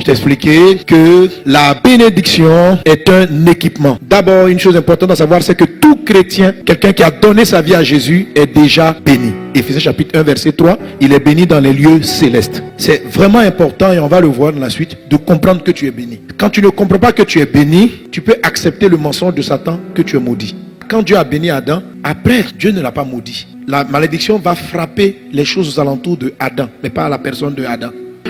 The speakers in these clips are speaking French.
t'ai expliqué que la bénédiction est un équipement. D'abord, une chose importante à savoir, c'est que tout chrétien, quelqu'un qui a donné sa vie à Jésus, est déjà béni. Éphésiens chapitre 1, verset 3, il est béni dans les lieux célestes. C'est vraiment important, et on va le voir dans la suite, de comprendre que tu es béni. Quand tu ne comprends pas que tu es béni, tu peux accepter le mensonge de Satan que tu es maudit. Quand Dieu a béni Adam, après, Dieu ne l'a pas maudit. La malédiction va frapper les choses aux alentours de Adam, mais pas à la personne de Adam.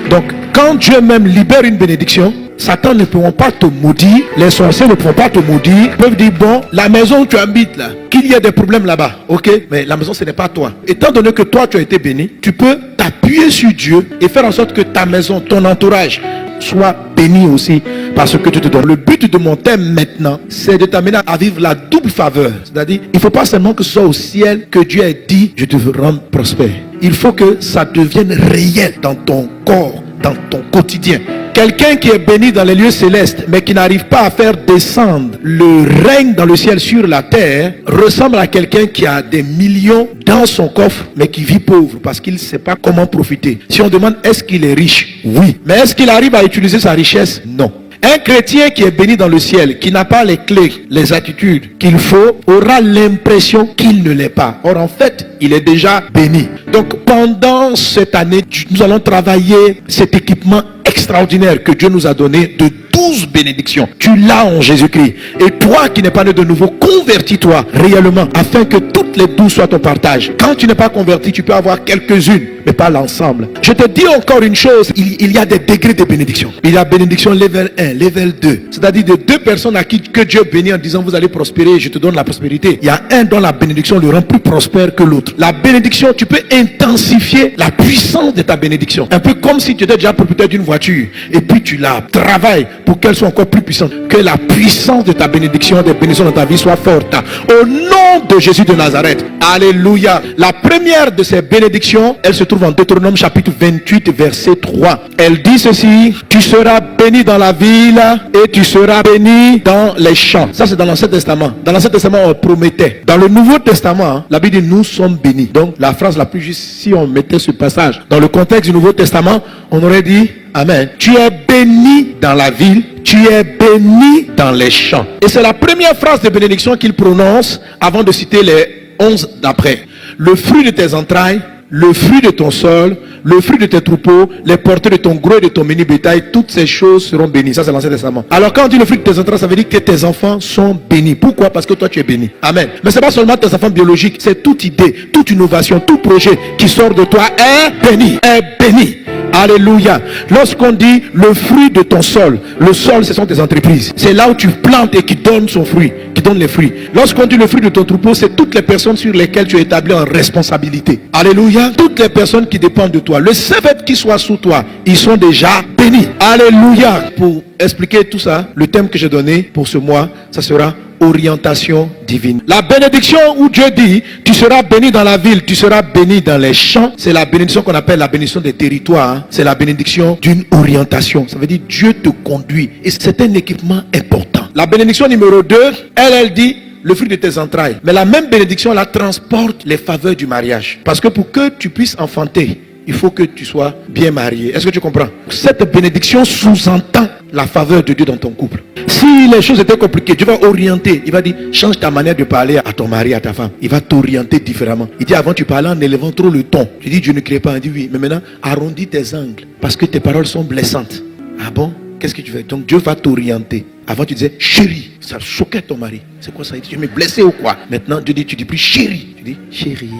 Donc, quand Dieu même libère une bénédiction, Satan ne pourra pas te maudire, les sorciers ne pourront pas te maudire. Ils peuvent dire, bon, la maison où tu habites là, qu'il y ait des problèmes là-bas, ok, mais la maison ce n'est pas toi. Étant donné que toi tu as été béni, tu peux t'appuyer sur Dieu et faire en sorte que ta maison, ton entourage soit béni aussi par ce que tu te donnes. Le but de mon thème maintenant, c'est de t'amener à vivre la double faveur. C'est-à-dire, il ne faut pas seulement que ce soit au ciel que Dieu ait dit, je te veux rendre prospère. Il faut que ça devienne réel dans ton corps, dans ton quotidien. Quelqu'un qui est béni dans les lieux célestes, mais qui n'arrive pas à faire descendre le règne dans le ciel sur la terre, ressemble à quelqu'un qui a des millions dans son coffre, mais qui vit pauvre parce qu'il ne sait pas comment profiter. Si on demande, est-ce qu'il est riche? Oui. Mais est-ce qu'il arrive à utiliser sa richesse? Non. Un chrétien qui est béni dans le ciel, qui n'a pas les clés, les attitudes qu'il faut, aura l'impression qu'il ne l'est pas. Or, en fait, il est déjà béni. Donc, pendant cette année, nous allons travailler cet équipement extraordinaire que Dieu nous a donné de 12 bénédictions. Tu l'as en Jésus-Christ. Et toi qui n'es pas né de nouveau, convertis-toi réellement afin que toutes les 12 soient ton partage. Quand tu n'es pas converti, tu peux avoir quelques-unes, mais pas l'ensemble. Je te dis encore une chose, il y a des degrés de bénédiction. Il y a bénédiction level 1, level 2. C'est-à-dire de deux personnes à qui que Dieu bénit en disant vous allez prospérer, je te donne la prospérité. Il y a un dont la bénédiction le rend plus prospère que l'autre. La bénédiction, tu peux intensifier la puissance de ta bénédiction. Un peu comme si tu étais déjà propriétaire d'une voiture et puis tu la travailles pour qu'elle soit encore plus puissante. Que la puissance de ta bénédiction, des bénédictions dans ta vie soit forte. Au nom de Jésus de Nazareth. Alléluia. La première de ces bénédictions, elle se trouve en Deutéronome chapitre 28 verset 3. Elle dit ceci: tu seras béni dans la ville et tu seras béni dans les champs. Ça c'est dans l'Ancien Testament. Dans l'Ancien Testament on promettait. Dans le Nouveau Testament, la Bible dit nous sommes bénis. Donc la phrase la plus juste, si on mettait ce passage dans le contexte du Nouveau Testament, on aurait dit amen. Tu es béni dans la ville, tu es béni dans les champs. Et c'est la première phrase de bénédiction qu'il prononce avant de citer les 11 d'après. Le fruit de tes entrailles, le fruit de ton sol, le fruit de tes troupeaux, les porteurs de ton gros et de ton mini bétail, toutes ces choses seront bénies. Ça c'est l'Ancien Testament. Alors quand on dit le fruit de tes entrailles, ça veut dire que tes enfants sont bénis. Pourquoi? Parce que toi tu es béni. Amen. Mais c'est pas seulement tes enfants biologiques, c'est toute idée, toute innovation, tout projet qui sort de toi est béni. Est béni. Alléluia. Lorsqu'on dit le fruit de ton sol, le sol ce sont tes entreprises. C'est là où tu plantes et qui donne son fruit, qui donne les fruits. Lorsqu'on dit le fruit de ton troupeau, c'est toutes les personnes sur lesquelles tu es établi en responsabilité. Alléluia. Toutes les personnes qui dépendent de toi, le fait qu'ils soient sous toi, ils sont déjà bénis. Alléluia. Pour expliquer tout ça, le thème que j'ai donné pour ce mois, ça sera orientation divine. La bénédiction où Dieu dit tu seras béni dans la ville, tu seras béni dans les champs, c'est la bénédiction qu'on appelle la bénédiction des territoires. C'est la bénédiction d'une orientation. Ça veut dire Dieu te conduit et c'est un équipement important. La bénédiction numéro 2, elle dit le fruit de tes entrailles. Mais la même bénédiction la transporte les faveurs du mariage. Parce que pour que tu puisses enfanter, il faut que tu sois bien marié. Est-ce que tu comprends? Cette bénédiction sous-entend la faveur de Dieu dans ton couple. Si les choses étaient compliquées, Dieu va orienter. Il va dire, change ta manière de parler à ton mari, à ta femme. Il va t'orienter différemment. Il dit, avant tu parlais en élevant trop le ton. Tu dis, Dieu ne crée pas. Il dit, oui, mais maintenant, arrondis tes angles. Parce que tes paroles sont blessantes. Ah bon? Qu'est-ce que tu fais? Donc Dieu va t'orienter. Avant tu disais, chérie. Ça choquait ton mari. C'est quoi ça? Il dit, je me blessais ou quoi? Maintenant, Dieu dit, tu dis plus chérie. Tu dis, chérie.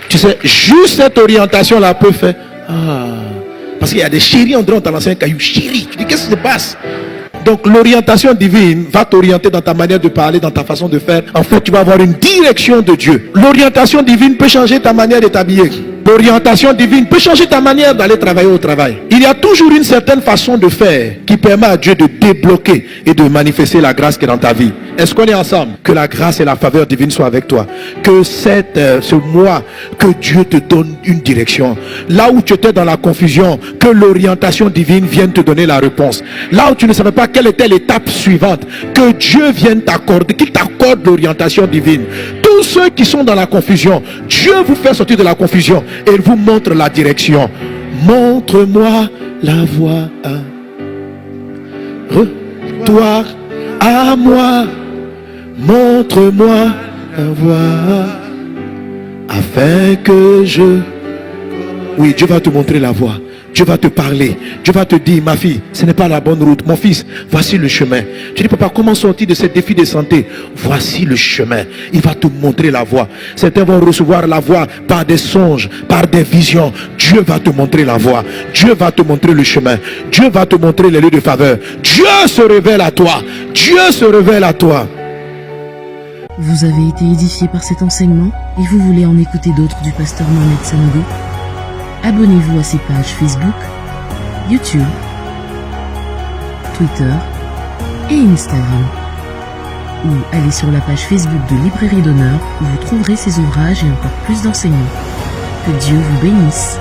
Tu sais, juste cette orientation-là peut faire. Ah. Parce qu'il y a des chéris, on dirait dans l'ancien caillou. Chérie, tu dis qu'est-ce qui se passe? Donc l'orientation divine va t'orienter dans ta manière de parler, dans ta façon de faire. En fait, tu vas avoir une direction de Dieu. L'orientation divine peut changer ta manière de t'habiller. L'orientation divine peut changer ta manière d'aller travailler au travail. Il y a toujours une certaine façon de faire qui permet à Dieu de débloquer et de manifester la grâce qui est dans ta vie. Est-ce qu'on est ensemble? Que la grâce et la faveur divine soient avec toi. Que ce mois, que Dieu te donne une direction. Là où tu étais dans la confusion, que l'orientation divine vienne te donner la réponse. Là où tu ne savais pas quelle était l'étape suivante, que Dieu vienne t'accorder, qu'il t'accorde l'orientation divine. Tous ceux qui sont dans la confusion, Dieu vous fait sortir de la confusion et il vous montre la direction. Montre-moi la voie. Toi à moi, montre-moi la voie, afin que je... Oui, Dieu va te montrer la voie. Dieu va te parler. Dieu va te dire, ma fille, ce n'est pas la bonne route. Mon fils, voici le chemin. Tu dis, papa, comment sortir de ce défi de santé? Voici le chemin. Il va te montrer la voie. Certains vont recevoir la voie par des songes, par des visions. Dieu va te montrer la voie. Dieu va te montrer le chemin. Dieu va te montrer les lieux de faveur. Dieu se révèle à toi. Dieu se révèle à toi. Vous avez été édifié par cet enseignement et vous voulez en écouter d'autres du pasteur Mohamed Sanogo? Abonnez-vous à ses pages Facebook, YouTube, Twitter et Instagram. Ou allez sur la page Facebook de Librairie d'Honneur où vous trouverez ses ouvrages et encore plus d'enseignements. Que Dieu vous bénisse.